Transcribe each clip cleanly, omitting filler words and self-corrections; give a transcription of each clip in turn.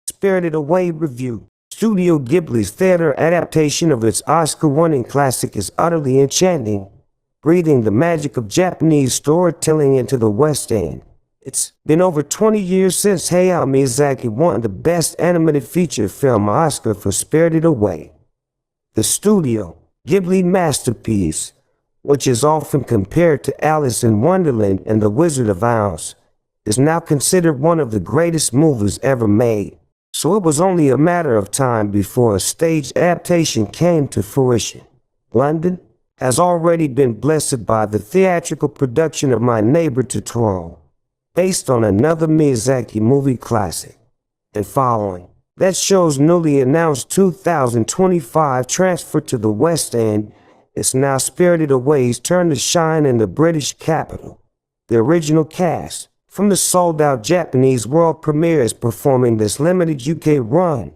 Spirited Away review. Studio Ghibli's theater adaptation of its Oscar-winning classic is utterly enchanting, breathing the magic of Japanese storytelling into the West End. It's been over 20 years since Hayao Miyazaki won the Best Animated Feature Film Oscar for Spirited Away. The Studio Ghibli masterpiece, which is often compared to Alice in Wonderland and The Wizard of Oz, is now considered one of the greatest movies ever made. So it was only a matter of time before a stage adaptation came to fruition. London has already been blessed by the theatrical production of My Neighbor Totoro, based on another Miyazaki movie classic. And following that show's newly announced 2025 transfer to the West End, it's now Spirited Away's turn to shine in the British capital. The original cast from the sold-out Japanese world premiere is performing this limited UK run,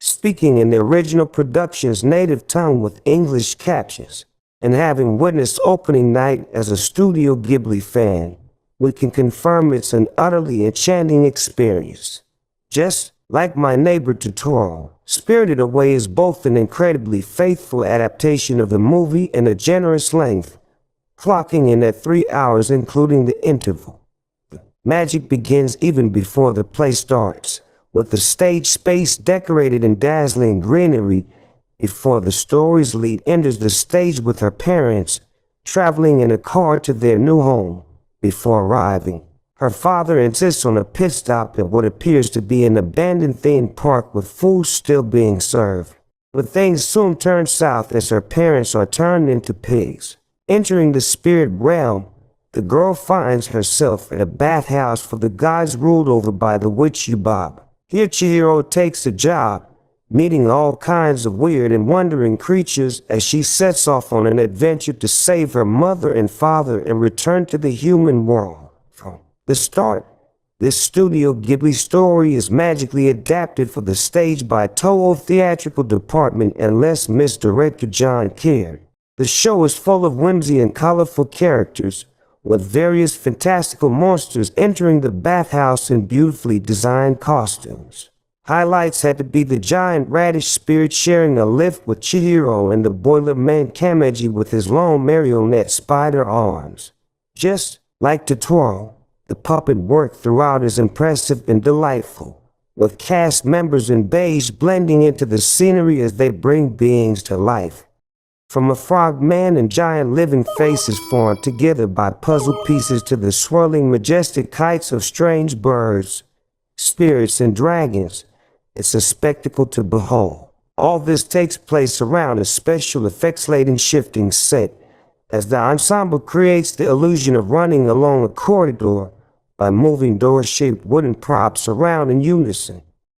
speaking in the original production's native tongue with English captions. And having witnessed opening night as a Studio Ghibli fan, we can confirm it's an utterly enchanting experience. Just like My Neighbor Totoro, Spirited Away is both an incredibly faithful adaptation of the movie and a generous length, clocking in at 3 hours including the interval. The magic begins even before the play starts, with the stage space decorated in dazzling greenery before the story's lead enters the stage with her parents traveling in a car to their new home. Before arriving, her father insists on a pit stop at what appears to be an abandoned theme park with food still being served. But things soon turn south as her parents are turned into pigs. Entering the spirit realm, the girl finds herself at a bathhouse for the gods ruled over by the witch Yubaba. Here Chihiro takes a job, meeting all kinds of weird and wondering creatures as she sets off on an adventure to save her mother and father and return to the human world. From the start, this Studio Ghibli story is magically adapted for the stage by Toho Theatrical Department and Les Mis director John Caird. The show is full of whimsy and colorful characters, with various fantastical monsters entering the bathhouse in beautifully designed costumes. Highlights had to be the giant radish spirit sharing a lift with Chihiro and the boiler man Kameji with his long marionette spider arms. Just like Totoro, the puppet work throughout is impressive and delightful, with cast members in beige blending into the scenery as they bring beings to life. From a frog man and giant living faces formed together by puzzle pieces to the swirling majestic kites of strange birds, spirits, and dragons, it's a spectacle to behold. All this takes place around a special effects-laden shifting set, as the ensemble creates the illusion of running along a corridor by moving door-shaped wooden props around in unison.